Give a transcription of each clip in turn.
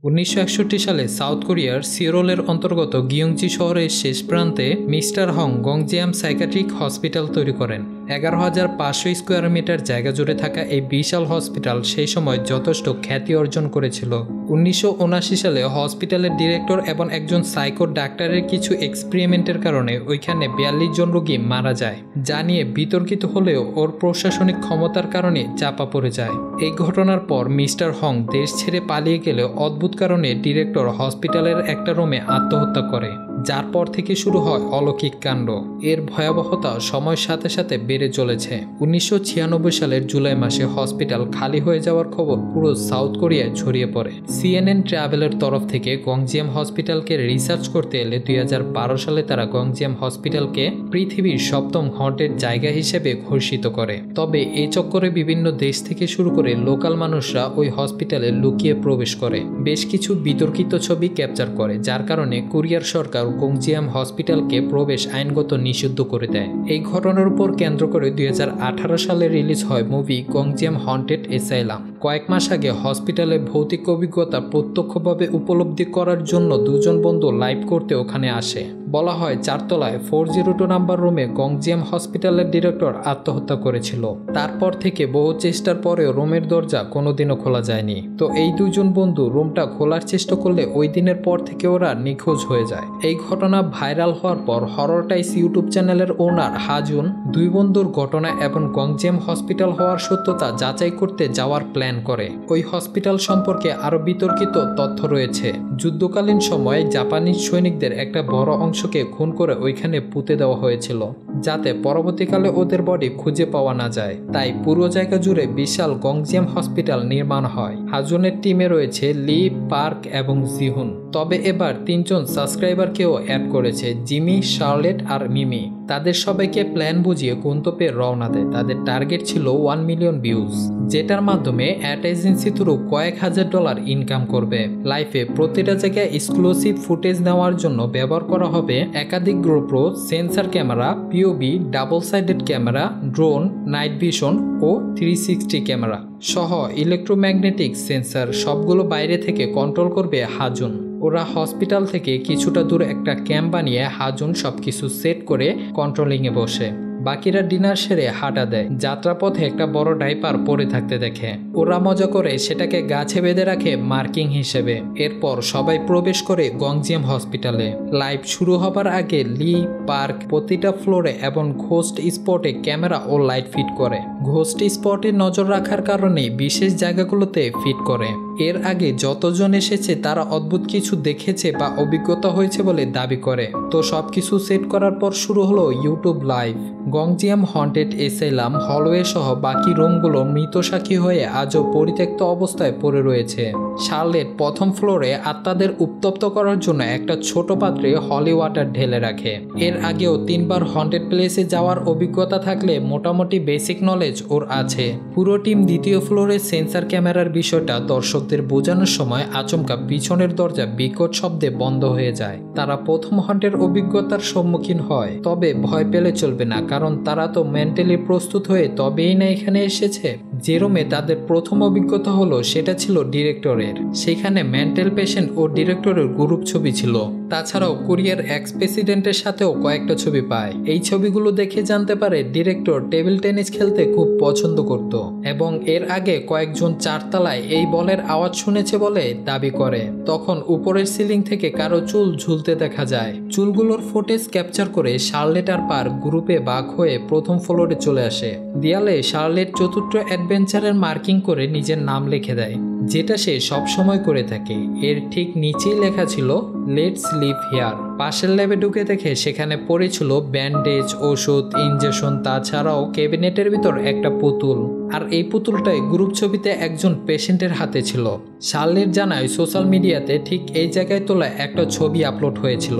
1961 সালে সাউথ কোরিয়ার সিওলের অন্তর্গত গিয়ংজি শহরের শেষ প্রান্তে মিস্টার হং গংজিয়াম সাইকিয়াট্রিক হসপিটাল তৈরি করেন। 11,500 স্কোয়ার মিটার জায়গা জুড়ে থাকা এই বিশাল হসপিটাল সেই সময় যথেষ্ট খ্যাতি অর্জন করেছিল। 1979 সালে হসপিটালের ডিরেক্টর এবং একজন সাইকো ডাক্তারের কিছু এক্সপেরিমেন্টের কারণে ওইখানে 42 জন রোগী মারা যায়, যা নিয়ে বিতর্কিত হলেও ওর প্রশাসনিক ক্ষমতার কারণে চাপা পড়ে যায়। এই ঘটনার পর মিস্টার হং দেশ ছেড়ে পালিয়ে গেলে অদ্ভুত কারণে ডিরেক্টর হসপিটালের একটা রুমে আত্মহত্যা করে, যার পর থেকে শুরু হয় অলৌকিক কাণ্ড। এর ভয়াবহতা সময়ের সাথে সাথে বেড়ে চলেছে। 1996 সালের জুলাই মাসে হসপিটাল খালি হয়ে যাওয়ার খবর পুরো সাউথ কোরিয়ায় ছড়িয়ে পড়ে। CNN ট্রাভেলের তরফ থেকে গংজিয়াম হসপিটালকে রিসার্চ করতে এলে 2012 সালে তারা গংজিয়াম হসপিটালকে পৃথিবীর 7ম হন্টেড জায়গা হিসেবে ঘোষিত করে। তবে এই চক্করে বিভিন্ন দেশ থেকে শুরু করে লোকাল মানুষরা ওই হসপিটালে লুকিয়ে প্রবেশ করে বেশ কিছু বিতর্কিত ছবি ক্যাপচার করে, যার কারণে কোরিয়ার সরকার গংজিয়াম হসপিটালকে প্রবেশ আইনগত নিষিদ্ধ করে দেয়। এই ঘটনার উপর কেন্দ্র করে 2018 সালে রিলিজ হয় মুভি গংজিয়াম হন্টেড এসাইলাম। কয়েক মাস আগে হসপিটালে ভৌতিক অভিজ্ঞতা প্রত্যক্ষভাবে উপলব্ধি করার জন্য দুজন বন্ধু লাইভ করতে ওখানে আসে। বলা হয় 4 তলায় 402 নাম্বার রুমে গংজিয়াম হসপিটালের ডিরেক্টর আত্মহত্যা করেছিল। তারপর থেকে বহু চেষ্টার পরেও রুমের দরজা কোনোদিনও খোলা যায়নি। তো এই দুজন বন্ধু রুমটা খোলার চেষ্টা করলে ওই দিনের পর থেকে ওরা নিখোঁজ হয়ে যায়। এই ঘটনা ভাইরাল হওয়ার পর হরর টাইস ইউটিউব চ্যানেলের ওনার হাজুন দুই বন্ধুর ঘটনা এবং গংজিয়াম হসপিটাল হওয়ার সত্যতা যাচাই করতে যাওয়ার প্ল্যান করে। ওই হসপিটাল সম্পর্কে আরো বিতর্কিত তথ্য রয়েছে। যুদ্ধকালীন সময়ে জাপানিজ সৈনিকদের একটা বড় অংশকে খুন করে ওইখানে পুঁতে দেওয়া হয়েছিল, যাতে পরবর্তীকালে ওদের বডি খুঁজে পাওয়া না যায়। তাই পুরো জায়গা জুড়ে বিশাল গংজিয়াম হসপিটাল নির্মাণ হয়। হাজুনের টিমে রয়েছে লি, পার্ক এবং জিহুন। তবে এবার 3 জন সাবস্ক্রাইবারকেও অ্যাড করেছে, জিমি, শার্লেট আর মিমি। তাদের সবাইকে প্ল্যান বুঝিয়ে গন্তব্যে রওনা দেয়। তাদের টার্গেট ছিল 1 মিলিয়ন ভিউজ, যেটার মাধ্যমে অ্যাড এজেন্সি থ্রু কয়েক হাজার ডলার ইনকাম করবে। লাইফে প্রতিটা জায়গায় এক্সক্লুসিভ ফুটেজ নেওয়ার জন্য ব্যবহার করা হবে একাধিক GoPro, sensor camera, POV, double sided camera, drone, night vision ও 360 ক্যামেরা সহ ইলেকট্রোম্যাগনেটিক সেন্সর। সবগুলো বাইরে থেকে কন্ট্রোল করবে হাজুন। ওরা হসপিটাল থেকে কিছুটা দূরে একটা ক্যাম্প বানিয়ে হাজুন সবকিছু সেট করে কন্ট্রোলিংয়ে বসে। বাকিরা ডিনার সেরে হাঁটা দেয়। যাত্রাপথে একটা বড় ডাইপার পরে থাকতে দেখে। ওরা মজা করে সেটাকে গাছে বেঁধে রাখে মার্কিং হিসেবে। এরপর সবাই প্রবেশ করে গংজিয়াম হসপিটালে। লাইভ শুরু হবার আগে লি, পার্ক প্রতিটা ফ্লোরে এবং ঘোস্ট স্পটে ক্যামেরা ও লাইট ফিট করে। ঘোস্ট স্পটে নজর রাখার কারণে বিশেষ জায়গাগুলোতে ফিট করে। এর আগে যতজন এসেছে তারা অদ্ভুত কিছু দেখেছে বা অভিজ্ঞতা হয়েছে বলে দাবি করে। তো সবকিছু সেট করার পর শুরু হলো YouTube live. Gonjiam haunted asylum hallway সহ বাকি রুমগুলো মৃত সাক্ষী হয়ে আজও পরিত্যক্ত অবস্থায় পড়ে রয়েছে। শার্লেট প্রথম ফ্লোরে আত্মাদের উত্তপ্ত করার জন্য একটা ছোট পাত্রে হলি ওয়াটার ঢেলে রাখে। এর আগেও 3 বার হন্টেড প্লেসে যাওয়ার অভিজ্ঞতা থাকলে মোটামুটি বেসিক নলেজ ওর আছে। পুরো টিম দ্বিতীয় ফ্লোরে সেন্সর ক্যামেরার বিষয়টা দর্শকদের বোঝানোর সময় আচমকা পিছনের দরজা বিকট শব্দে বন্ধ হয়ে যায়। তারা প্রথম হন্টের অভিজ্ঞতার সম্মুখীন হয়, তবে ভয় পেলে চলবে না, কারণ তারা তো মেন্টালি প্রস্তুত হয়ে তবেই না এখানে এসেছে। যে রুমে তাদের প্রথম অভিজ্ঞতা হলো সেটা ছিল ডিরেক্টরের। সেখানে মেন্টাল পেশেন্ট ও ডিরেক্টরের গ্রুপ ছবি ছিল। তাছাড়াও কোরিয়ার এক্স প্রেসিডেন্টের সাথেও কয়েকটা ছবি পায়। এই ছবিগুলো দেখে জানতে পারে ডিরেক্টর টেবিল টেনিস খেলতে খুব পছন্দ করত এবং এর আগে কয়েকজন 4 তলায় এই বলের আওয়াজ শুনেছে বলে দাবি করে। তখন উপরের সিলিং থেকে কারো চুল ঝুলতে দেখা যায়। চুলগুলোর ফুটেজ ক্যাপচার করে শার্লেট আর পার্ক গ্রুপে বাক হয়ে প্রথম ফ্লোরে চলে আসে। দেয়ালে শার্লেট চতুর্থ অ্যাডভেঞ্চারের মার্কিং করে নিজের নাম লিখে দেয়, যেটা সে সব সময় করে থাকে। এর ঠিক নিচেই লেখা ছিল লেটস লিভ হিয়ার। পাশের ল্যাবে ঢুকে দেখে সেখানে পড়েছিল ব্যান্ডেজ, ওষুধ, ইনজেকশন। তাছাড়াও ক্যাবিনেটের ভিতর একটা পুতুল, আর এই পুতুলটাই গ্রুপ ছবিতে একজন পেশেন্টের হাতে ছিল। শার্লেট জানায় সোশ্যাল মিডিয়াতে ঠিক এই জায়গায় তোলা একটা ছবি আপলোড হয়েছিল,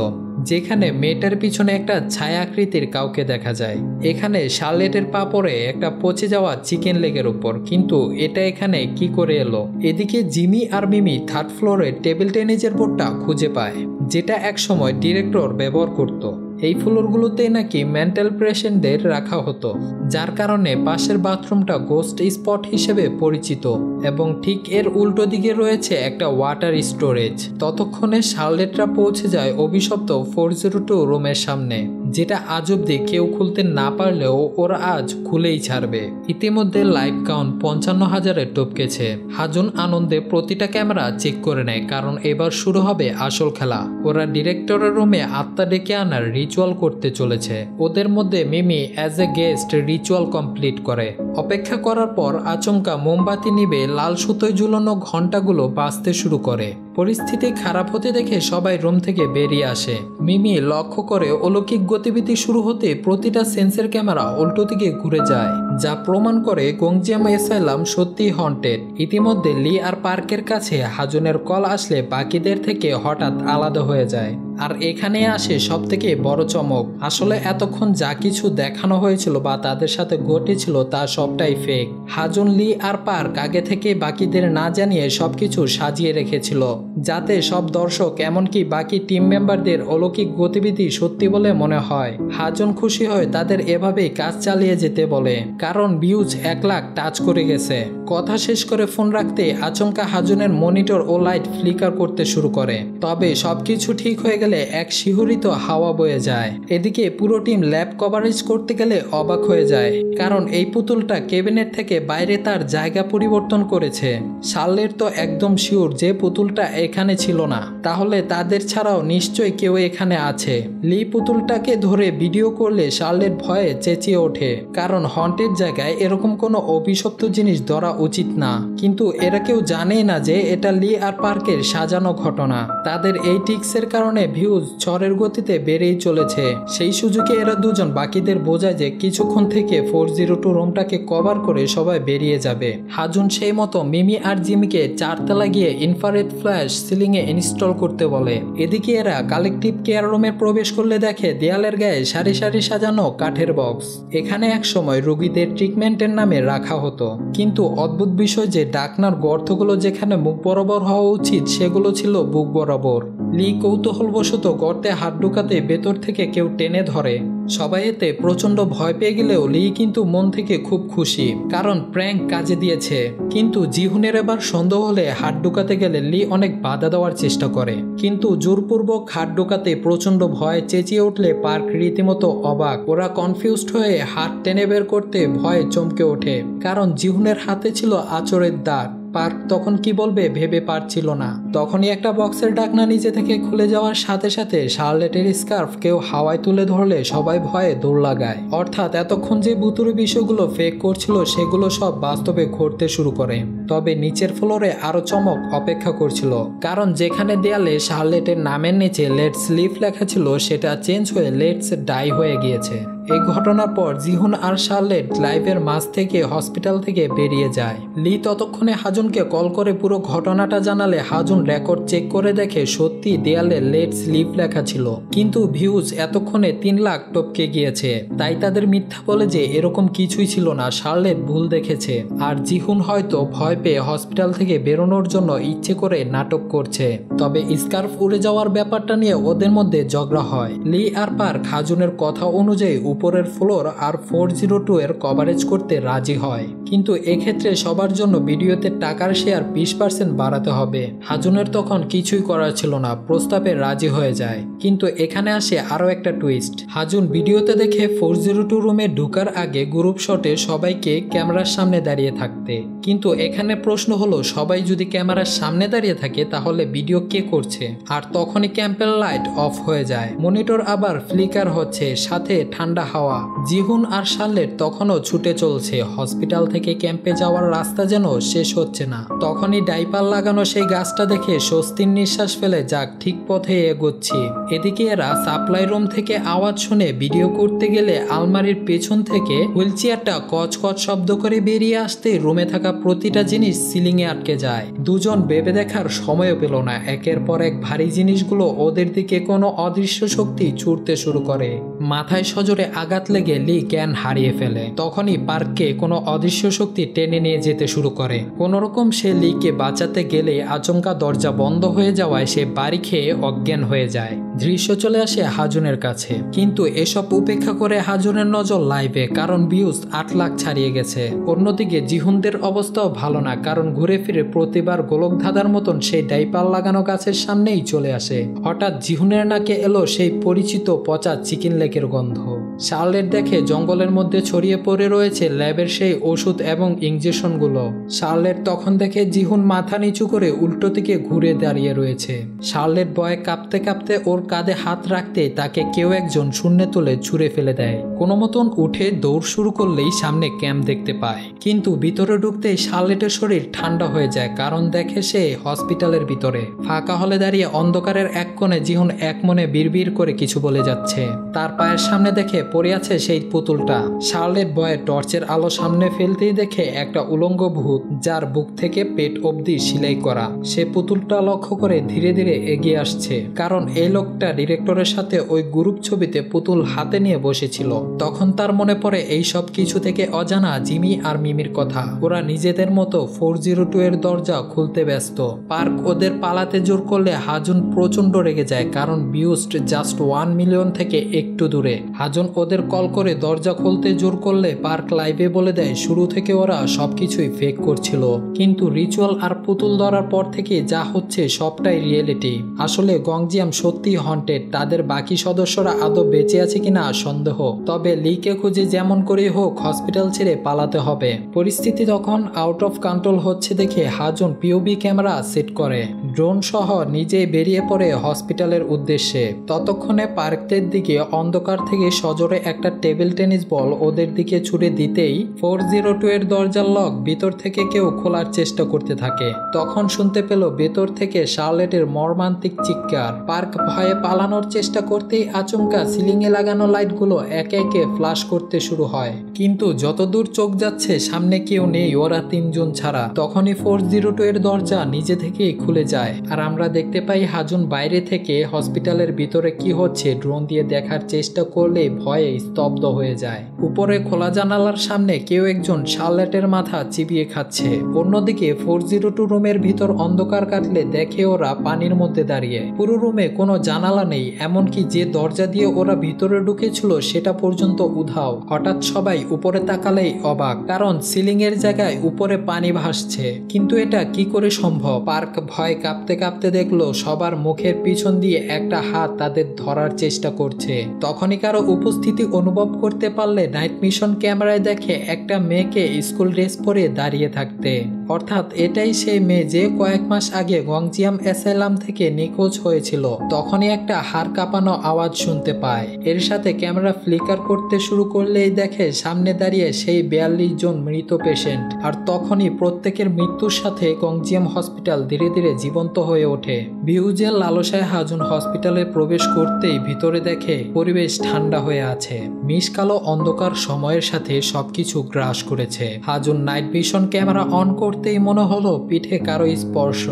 যেখানে মেয়েটার পিছনে একটা ছায়া আকৃতির কাউকে দেখা যায়। এখানে শার্লেটের পা পড়ে একটা পচে যাওয়া চিকেন লেগের উপর, কিন্তু এটা এখানে কি করে এলো? এদিকে জিমি আর মিমি 3rd ফ্লোরে টেবিল টেনিসের বোর্ডটা খুঁজে পায়, যেটা একসময় ডিরেক্টর ব্যবহার করত। এই ফ্লোরগুলোতেই নাকি মেন্টাল পেশেন্টদের রাখা হতো, যার কারণে পাশের বাথরুমটা গোস্ট স্পট হিসেবে পরিচিত এবং ঠিক এর উল্টো দিকে রয়েছে একটা ওয়াটার স্টোরেজ। ততক্ষণে শার্লেটরা পৌঁছে যায় অভিশপ্ত 402 রুমের সামনে, যেটা আজ অব্দি কেউ খুলতে না পারলেও ওরা আজ খুলেই ছাড়বে। ইতিমধ্যে লাইভ কাউন্ট 55,000-এ টপকেছে। হাজুন আনন্দে প্রতিটা ক্যামেরা চেক করে নেয়, কারণ এবার শুরু হবে আসল খেলা। ওরা ডিরেক্টরের রুমে আত্মা ডেকে আনার রিচুয়াল করতে চলেছে। ওদের মধ্যে Mimi as a guest ritual complete করে। অপেক্ষা করার পর আচমকা মোমবাতি নিবে লাল সুতোয় ঝুলানো ঘন্টাগুলো বাজতে শুরু করে। পরিস্থিতি খারাপ হতে দেখে সবাই রুম থেকে বেরিয়ে আসে। মিমি লক্ষ্য করে অলৌকিক গতিবিধি শুরু হতে প্রতিটা সেন্সের ক্যামেরা উল্টো দিকে ঘুরে যায়, যা প্রমাণ করে গংজিয়াম অ্যাসাইলাম সত্যি হন্টেড। ইতিমধ্যে লি আর পার্কের কাছে হাজুনের কল আসলে বাকিদের থেকে হঠাৎ আলাদা হয়ে যায়। আর এখানে আসে সব থেকে বড় চমক। আসলে এতক্ষণ যা কিছু দেখানো হয়েছিল বা তাদের সাথে ঘটেছিল তা সবটাই ফেক। হাজুন, লি আর পার্ক আগে থেকে বাকিদের না জানিয়ে সবকিছু সাজিয়ে রেখেছিল, যাতে সব দর্শক এমনকি বাকি টিম মেম্বারদের অলৌকিক গতিবিধি সত্যি বলে মনে হয়। হাজুন খুশি হয় তাদের এভাবেই কাজ চালিয়ে যেতে বলে, কারণ ভিউজ 1 লাখ টাচ করে গেছে। কথা শেষ করে ফোন রাখতে আচমকা হাজুনের মনিটর ও লাইট ফ্লিকার করতে শুরু করে। তবে সবকিছু ঠিক হয়ে গেলে এক শিহরিত হাওয়া বয়ে যায়। এদিকে পুরো টিম ল্যাব কভারেজ করতে গেলে অবাক হয়ে যায়, কারণ এই পুতুলটা কেবিনেট থেকে বাইরে তার জায়গা পরিবর্তন করেছে। শার্লেট তো একদম শিওর যে পুতুলটা এখানে ছিল না, তাহলে তাদের ছাড়াও নিশ্চয়ই কেউ এখানে আছে। লি পুতুলটাকে ধরে ভিডিও করলে শার্লেট ভয়ে চেঁচিয়ে ওঠে, কারণ হন্টেড জায়গায় এরকম কোনো অভিশপ্ত জিনিস ধরা উচিত না। কিন্তু এরা কেউ জানেই না যে এটা লি আর পার্কের সাজানো ঘটনা। তাদের এই টিক্সের কারণে ভিউজ ঝড়ের গতিতে বেড়েই চলেছে। সেই সুযোগে এরা দুজন বাকিদের বোঝায় যে কিছুক্ষণ থেকে 402 রুমটাকে কভার করে সবাই বেরিয়ে যাবে। হাজুন সেই মতো মিমি আর জিমিকে 4 তলা গিয়ে ইনফ্রারেড ফ্ল্যাশ সিলিংয়ে ইনস্টল করতে বলে। এদিকে এরা কালেকটিভ কেয়ার রুমে প্রবেশ করলে দেখে দেয়ালের গায়ে সারি সারি সাজানো কাঠের বক্স। এখানে এক সময় রোগীদের ট্রিটমেন্টের নামে রাখা হতো, কিন্তু অদ্ভুত বিষয় যে ডাকনার গর্তগুলো যেখানে মুখ বরাবর হওয়া উচিত সেগুলো ছিল বুক বরাবর। লি কৌতূহলবশত গর্তে হাত ঢুকাতে ভেতর থেকে কেউ টেনে ধরে। সবাই এতে প্রচন্ড ভয় পেয়ে গেলেও লি কিন্তু মন থেকে খুব খুশি, কারণ প্র্যাঙ্ক কাজে দিয়েছে। কিন্তু জিহুনের এবার সন্দেহ হলে হাত ঢুকাতে গেলে লি অনেক বাধা দেওয়ার চেষ্টা করে, কিন্তু জোরপূর্বক হাত ঢুকাতে প্রচন্ড ভয়ে চেঁচিয়ে উঠলে পার্ক রীতিমতো অবাক। ওরা কনফিউজড হয়ে হাত টেনে বের করতে ভয়ে চমকে ওঠে, কারণ জিহুনের হাতে ছিল আঁচড়ের দাগ। পার্ক তখন কি বলবে ভেবে পারছিল না। তখনই একটা বক্সের ঢাকনা নিচে থেকে খুলে যাওয়ার সাথে সাথে শার্লেটের স্কার্ফ কেউ হাওয়ায় তুলে ধরলে সবাই ভয়ে দৌড় লাগায়। অর্থাৎ এতক্ষণ যে ভুতুড়ে বিষয়গুলো ফেক করছিল সেগুলো সব বাস্তবে ঘটতে শুরু করে। তবে নিচের ফ্লোরে আরো চমক অপেক্ষা করছিল, কারণ যেখানে দেয়ালে শার্লেটের নামের নিচে লেটস লিভ লেখা ছিল সেটা চেঞ্জ হয়ে লেটস ডাই হয়ে গিয়েছে। এই ঘটনার পর জিহুন আর শার্লেট লাইভের মাঝ থেকে হসপিটাল থেকে বেরিয়ে যায়। লি ততক্ষণে হাজুনকে কল করে পুরো ঘটনাটা জানালে হাজুন রেকর্ড চেক করে দেখে সত্যি দেয়ালে লেটস লিভ লেখা ছিল, কিন্তু ভিউজ এতক্ষণে 3 লাখ টপকে গিয়েছে। তাই তাদের মিথ্যা বলে যে এরকম কিছুই ছিল না, শার্লেট ভুল দেখেছে। আর জিহুন হয়তো ভয় পেয়ে হসপিটাল থেকে বেরোনোর জন্য ইচ্ছে করে নাটক করছে। তবে স্কার্ফ উড়ে যাওয়ার ব্যাপারটা নিয়ে ওদের মধ্যে ঝগড়া হয়। লি আর পার্ক হাজুনের কথা অনুযায়ী উপরের ফ্লোর আর 402 এর কভারেজ করতে রাজি হয়, কিন্তু এক্ষেত্রে সবার জন্য ভিডিওতে টাকার শেয়ার 20% বাড়াতে হবে। হাজুনের তখন কিছুই করার ছিল না, প্রস্তাবে রাজি হয়ে যায়। কিন্তু এখানে আসে আরো একটা টুইস্ট। হাজুন ভিডিওতে দেখে 402 রুমে ঢুকার আগে গ্রুপ শটে সবাইকে ক্যামেরার সামনে দাঁড়িয়ে থাকতে, কিন্তু এখানে প্রশ্ন হলো সবাই যদি ক্যামেরার সামনে দাঁড়িয়ে থাকে তাহলে ভিডিও কে করছে? আর তখনই ক্যাম্পের লাইট অফ হয়ে যায়, মনিটর আবার ফ্লিকার হচ্ছে, সাথে ঠান্ডা হাওয়া। জিহুন আর শার্লেট তখনও ছুটে চলছে। হসপিটাল থেকে ক্যাম্পে যাওয়ার রাস্তা যেন শেষ হচ্ছে না। তখনই ডাইপার লাগানো সেই গাছটা দেখে স্বস্তির নিঃশ্বাস ফেলে যাক ঠিক পথে এগোচ্ছি। এদিকে এরা সাপ্লাই রুম থেকে আওয়াজ শুনে ভিডিও করতে গেলে আলমারির পেছন থেকে হুইলচেয়ারটা কচকচ শব্দ করে বেরিয়ে আসতে রুমে থাকা প্রতিটা জিনিস সিলিং এ আটকে যায়। দুজন ভেবে দেখার সময়ও পেল না, একের পর এক ভারী জিনিসগুলো ওদের দিকে কোনো অদৃশ্য শক্তি ছুটতে শুরু করে। মাথায় সজোরে আঘাত লেগে লি জ্ঞান হারিয়ে ফেলে। তখনই পার্ককে কোনো অদৃশ্য শক্তি টেনে নিয়ে যেতে শুরু করে। কোনোরকম সে লিকে বাঁচাতে গেলে আচমকা দরজা বন্ধ হয়ে যাওয়ায় সে বাড়ি খেয়ে অজ্ঞান হয়ে যায়। দৃশ্য চলে আসে হাজুনের কাছে, কিন্তু এসব উপেক্ষা করে হাজুনের নজর লাইভে, কারণ ভিউজ 8 লাখ ছাড়িয়ে গেছে। অন্যদিকে জিহুনদের অবস্থাও ভালো না, কারণ ঘুরে ফিরে প্রতিবার গোলক ধাঁধার মতন সেই ডাইপার লাগানো গাছের সামনেই চলে আসে। হঠাৎ জিহুনের নাকে এলো সেই পরিচিত পচা চিকেন লেগের গন্ধ। শার্লেট দেখে জঙ্গলের মধ্যে ছড়িয়ে পড়ে রয়েছে ল্যাবের সেই ওষুধ এবং ইঞ্জেকশনগুলো। শার্লেট তখন দেখে জিহুন মাথা নিচু করে উল্টো দিকে ঘুরে দাঁড়িয়ে রয়েছে। শার্লেট ভয়ে কাঁপতে কাঁপতে ওর কাঁধে হাত রাখতে তাকে কেউ একজন শূন্যে তুলে ছুঁড়ে ফেলে দেয়। কোনো মতন উঠে দৌড় শুরু করলেই সামনে ক্যাম্প দেখতে পায়, কিন্তু ভিতরে ঢুকতেই শার্লেটের শরীর ঠান্ডা হয়ে যায়, কারণ দেখে সে হসপিটালের ভিতরে ফাঁকা হলে দাঁড়িয়ে অন্ধকারের এক কোণে জিহুন এক মনে বিড়বিড় করে কিছু বলে যাচ্ছে। তার পায়ের সামনে দেখে পড়ে আছে সেই পুতুলটা। শার্লেট ভয়ে টর্চের আলো সামনে ফেলতেই দেখে একটা উলঙ্গ ভূত, যার বুক থেকে পেট অবধি সেলাই করা। সে পুতুলটা লক্ষ্য করে ধীরে ধীরে এগিয়ে আসছে, কারণ এই লোকটা ডিরেক্টরের সাথে ওই গ্রুপ ছবিতে পুতুল হাতে নিয়ে বসেছিল। তখন তার মনে পড়ে এই সব কিছু থেকে অজানা জিমি আর মিমির কথা। ওরা নিজেদের মতো 402 এর দরজা খুলতে ব্যস্ত। পার্ক ওদের পালাতে জোর করলে হাজুন প্রচন্ড রেগে যায়, কারণ ভিউজ জাস্ট 1 মিলিয়ন থেকে একটু দূরে। হাজুন ওদের কল করে দরজা খুলতে জোর করলে পার্ক লাইভে বলে দেয় শুরু থেকে ওরা সবকিছুই ফেক করছিল, কিন্তু রিচুয়াল আর পুতুল ধরার পর থেকে যা হচ্ছে সবটাই রিয়েলিটি। আসলে গংজিয়াম সত্যি হন্টেড। তাদের বাকি সদস্যরা আদৌ বেঁচে আছে কিনা সন্দেহ। তবে লিকে খুঁজে যেমন করেই হোক হসপিটাল ছেড়ে পালাতে হবে। পরিস্থিতি তখন আউট অফ কন্ট্রোল হচ্ছে দেখে হাজুন পিওবি ক্যামেরা সেট করে ড্রোন সহ নিজেই বেরিয়ে পড়ে হসপিটালের উদ্দেশ্যে। ততক্ষণে পার্কদের দিকে অন্ধকার থেকে সজোরে একটা টেবিল টেনিস বল ওদের দিকে ছুড়ে দিতেই 402 এর দরজার লক ভিতর থেকে কেউ খোলার চেষ্টা করতে থাকে। তখন শুনতে পেল ভেতর থেকে শার্লেটের মর্মান্তিক চিৎকার। পার্ক ভয়ে পালানোর চেষ্টা করতেই আচমকা সিলিং এ লাগানো লাইটগুলো একে একে ফ্লাশ করতে শুরু হয়, কিন্তু যতদূর চোখ যাচ্ছে সামনে কেউ নেই ওরা 3 জন ছাড়া। তখনই 402 এর দরজা নিজে থেকেই খুলে যায়, আর আমরা দেখতে পাই হাজুন বাইরে থেকে হসপিটালের ভিতরে কি হচ্ছে ড্রোন দিয়ে দেখার চেষ্টা করলে ভয়ে স্তব্ধ হয়ে যায়। উপরে খোলা জানালার সামনে কেউ একজন শার্লেটের মাথা চিবিয়ে খাচ্ছে। অন্যদিকে 402 রুমের ভিতর অন্ধকার কাটলে দেখে ওরা পানির মধ্যে দাঁড়িয়ে। পুরো রুমে কোনো জানালা নেই, এমনকি যে দরজা দিয়ে ওরা ভিতরে ঢুকেছিল সেটা পর্যন্ত উধাও। হঠাৎ সবাই উপরে তাকালেই অবাক, কারণ সিলিং এর জায়গায় উপরে পানি ভাসছে। কিন্তু এটা কি করে সম্ভব? পার্ক ভয় কাঁপতে কাঁপতে দেখলো সবার মুখের পিছন দিয়ে একটা হাত তাদের ধরার চেষ্টা করছে। তখনই কারো উপস্থিতি অনুভব করতে পারলে নাইট মিশন ক্যামেরায় দেখে একটা মেয়েকে স্কুল ড্রেস পরে দাঁড়িয়ে থাকতে। অর্থাৎ এটাই সেই মেয়ে যে কয়েক মাস আগে গংজিয়াম অ্যাসাইলাম থেকে নিখোঁজ হয়েছিল। তখনই একটা হাড় কাঁপানো আওয়াজ শুনতে পায়। এর সাথে ক্যামেরা ফ্লিকার করতে শুরু করলেই দেখে সামনে দাঁড়িয়ে সেই 42 জন মৃত পেশেন্ট। আর তখনই প্রত্যেকের মৃত্যুর সাথে গংজিয়াম হসপিটাল ধীরে ধীরে জীবন্ত হয়ে ওঠে। ভিউজের লালসায় হাজুন হসপিটালে প্রবেশ করতেই ভিতরে দেখে পরিবেশ ঠান্ডা হয়ে আছে। মিশকালো অন্ধকার সময়ের সাথে সবকিছু গ্রাস করেছে। হাজুন নাইট ভিশন ক্যামেরা অন করতেই মনে হলো পিঠে কারো স্পর্শ।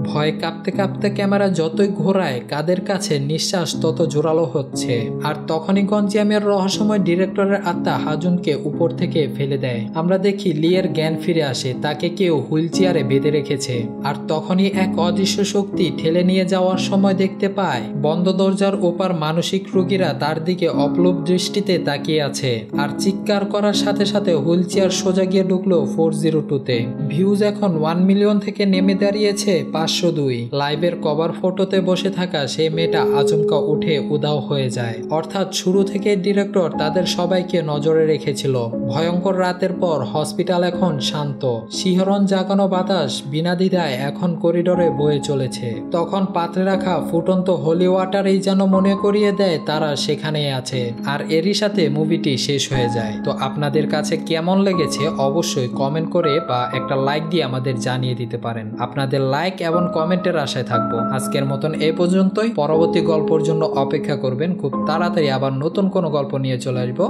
ভয় কাঁপতে কাঁপতে ক্যামেরা যতই ঘোরায় কাদের কাছে নিঃশ্বাস তত জোরালো হচ্ছে। আর তখনই গঞ্জিয়ামের রহস্যময় ডিরেক্টরের আত্মা হাজুনকে উপর থেকে ফেলে দেয়। আমরা দেখি লিয়ের জ্ঞান ফিরে আসে, তাকে কেউ হুইল চেয়ারে বেঁধে রেখেছে। আর তখনই এক অদৃশ্য শক্তি ঠেলে নিয়ে যাওয়ার সময় দেখতে পায় বন্ধ দরজার ওপার মানসিক রোগীরা তার দিকে অপলোপ দৃষ্টিতে তাকিয়ে আছে। আর চিৎকার করার সাথে সাথে হুইল চেয়ার সোজা গিয়ে ঢুকলো 402-তে। ভিউজ এখন 1 মিলিয়ন থেকে নেমে দাঁড়িয়েছে 502। লাইভের কভার ফটোতে বসে থাকা সেই মেয়েটা আচমকা উঠে উধাও হয়ে যায়। অর্থাৎ শুরু থেকে ডিরেক্টর তাদের সবাইকে নজরে রেখেছিল। ভয়ঙ্কর রাতের পর হসপিটাল এখন শান্ত। শিহরণ জাগানো বাতাস বিনা দ্বিধায় এখন করিডোরে বয়ে চলেছে। তখন পাত্রে রাখা ফুটন্ত হোলি ওয়াটারই যেন মনে করিয়ে দেয় তারা সেখানেই আছে। আর এরই সাথে মুভিটি শেষ হয়ে যায়। তো আপনাদের কাছে কেমন লেগেছে অবশ্যই কমেন্ট করে বা একটা লাইক দিয়ে আমাদের জানিয়ে দিতে পারেন। আপনাদের লাইক এবং কমেন্টের আশায় থাকবো। আজকের মতন এই পর্যন্তই। পরবর্তী গল্পের জন্য অপেক্ষা করবেন। খুব তাড়াতাড়ি আবার নতুন কোনো গল্প নিয়ে চলে আসবো।